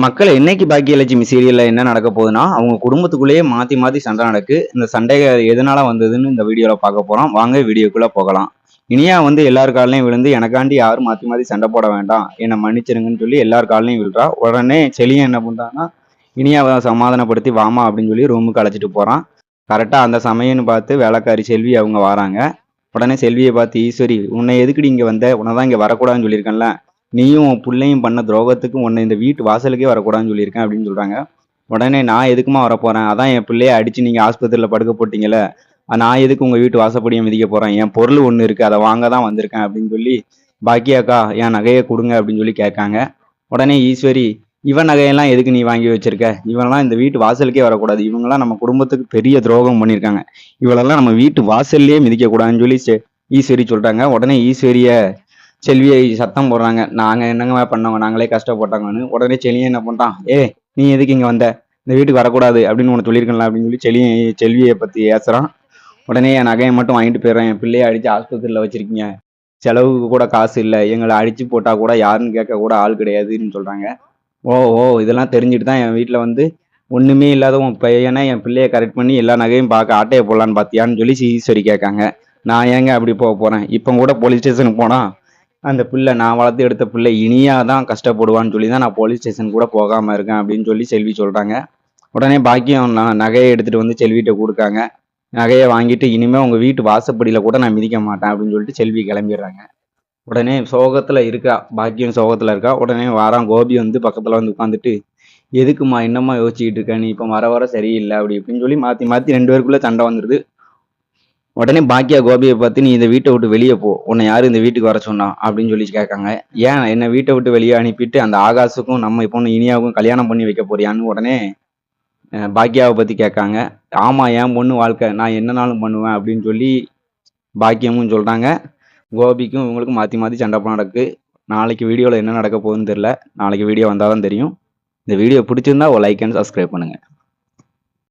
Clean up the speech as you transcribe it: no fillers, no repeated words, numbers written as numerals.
மக்கள் என்னைக்கு பாக்கியலட்சுமி சீரியல்ல என்ன நடக்க போகுதுன்னா, அவங்க குடும்பத்துக்குள்ளேயே மாத்தி மாத்தி சண்டை நடக்கு. இந்த சண்டை எதனால வந்ததுன்னு இந்த வீடியோல பார்க்க போறோம். வாங்க வீடியோக்குள்ள போகலாம். இனியா வந்து எல்லார் கால்லயும் விழுந்து, எனக்காண்டி யாரும் மாத்தி மாத்தி சண்டை போட வேண்டாம். என்ன மன்னிச்சிருங்கன்னு சொல்லி எல்லார் கால்லயும் விழுறா. உடனே செலியன் என்ன பண்றான்னா, இனியாவ சமாதானப்படுத்தி வாமா அப்படின்னு சொல்லி ரூமுக்கு அழைச்சிட்டு போறான். கரெக்டா அந்த சமயம்னு பார்த்து வேலைக்காரி செல்வி அவங்க வராங்க. உடனே செல்வியை பார்த்து, ஈஸ்வரி உன்னை எதுக்குடி இங்க வந்த? உன்னை தான் இங்க வரக்கூடாதுன்னு சொல்லியிருக்கேன்ல. நீயும் உன் புள்ளையும் பண்ண துரோகத்துக்கு உன்னை இந்த வீட்டு வாசலுக்கே வரக்கூடாதுன்னு சொல்லியிருக்கேன் அப்படின்னு சொல்றாங்க. உடனே நான் எதுக்குமா வரப்போறேன்? அதான் என் பிள்ளைய அடிச்சு நீங்க ஆஸ்பத்திரியில படுக்க போட்டீங்கல்ல. நான் எதுக்கு உங்க வீட்டு வாசப்படியை மிதிக்க போறேன்? என் பொருள் ஒண்ணு இருக்கு, அதை வாங்க தான் வந்திருக்கேன் அப்படின்னு சொல்லி, பாக்கியாக்கா என் நகையை கொடுங்க அப்படின்னு சொல்லி கேட்காங்க. உடனே ஈஸ்வரி, இவன் நகையெல்லாம் எதுக்கு நீ வாங்கி வச்சிருக்க? இவனெல்லாம் இந்த வீட்டு வாசலுக்கே வரக்கூடாது. இவங்கெல்லாம் நம்ம குடும்பத்துக்கு பெரிய துரோகம் பண்ணியிருக்காங்க. இவளெல்லாம் நம்ம வீட்டு வாசல்லையே மிதிக்க கூடாதுன்னு சொல்லி ஈஸ்வரி சொல்றாங்க. உடனே ஈஸ்வரிய செல்வியை சத்தம் போடுறாங்க. நாங்க என்னங்க பண்ணோங்க, நாங்களே கஷ்டப்பட்டாங்கன்னு. உடனே செலியன் என்ன பண்றான், நீ எதுக்கு இங்க வந்த? இந்த வீட்டுக்கு வரக்கூடாது அப்படின்னு உனக்கு சொல்லியிருக்கலாம் அப்படின்னு சொல்லி செல்வியை பத்தி ஏசுறான். உடனே என் நகையை மட்டும் வாங்கிட்டு போயிடுறேன். என் பிள்ளைய அடிச்சு ஆஸ்பத்திரியில வச்சிருக்கீங்க, செலவுக்கு கூட காசு இல்லை, எங்களை அடிச்சு போட்டா கூட யாருன்னு கேட்க கூட ஆள் கிடையாதுன்னு சொல்றாங்க. ஓ ஓ இதெல்லாம் தெரிஞ்சுட்டு தான் என் வீட்டுல வந்து ஒண்ணுமே இல்லாத உன் பையனை என் பிள்ளைய கரெக்ட் பண்ணி எல்லா நகையும் பார்க்க ஆட்டையை போடலான்னு பாத்தியான்னு சொல்லி ஈஸ்வரி கேட்காங்க. நான் ஏங்க அப்படி போக போறேன்? இப்போ கூட போலீஸ் ஸ்டேஷனுக்கு போனா அந்த பிள்ளை, நான் வளர்த்து எடுத்த பிள்ளை இனியா தான் கஷ்டப்படுவான்னு சொல்லி தான் நான் போலீஸ் ஸ்டேஷன் கூட போகாம இருக்கேன் அப்படின்னு சொல்லி செல்வி சொல்றாங்க. உடனே பாக்கியம் நகையை எடுத்துட்டு வந்து செல்விகிட்ட கொடுக்காங்க. நகையை வாங்கிட்டு, இனிமே உங்க வீட்டு வாசப்படியில கூட நான் மிதிக்க மாட்டேன் அப்படின்னு சொல்லிட்டு செல்வி கிளம்பிடுறாங்க. உடனே சோகத்துல இருக்கா, பாக்கியம் சோகத்துல இருக்கா. உடனே வாரான் கோபி வந்து பக்கத்துல வந்து உட்காந்துட்டு, எதுக்குமா என்னம்மா யோசிச்சுக்கிட்டு இருக்க? நீ இப்ப வர வர சரியில்லை அப்படி இப்படின்னு சொல்லி மாத்தி மாத்தி ரெண்டு பேருக்குள்ள சண்டை வந்துருது. உடனே பாக்கியா கோபியை பார்த்து, நீ இந்த வீட்டை விட்டு வெளியே போ, உன்னை யாரும் இந்த வீட்டுக்கு வர சொன்னா அப்படின்னு சொல்லி கேட்காங்க. ஏன் என்னை வீட்டை விட்டு வெளியே அனுப்பிட்டு அந்த ஆகாஷுக்கும் நம்ம பொண்ணு இனியாவுக்கும் கல்யாணம் பண்ணி வைக்க போறியான்னு உடனே பாக்கியாவை பத்தி கேட்காங்க. ஆமா, என் பொண்ணு வாழ்க்கை, நான் என்னனாலும் பண்ணுவேன் அப்படின்னு சொல்லி பாக்கியமும் சொல்றாங்க. கோபிக்கும் இவங்களுக்கும் மாத்தி மாத்தி சண்டை நடக்கு. நாளைக்கு வீடியோல என்ன நடக்க போகுதுன்னு தெரியல. நாளைக்கு வீடியோ வந்தாதான் தெரியும். இந்த வீடியோ பிடிச்சிருந்தா ஒரு லைக் அண்ட் சப்ஸ்கிரைப் பண்ணுங்க.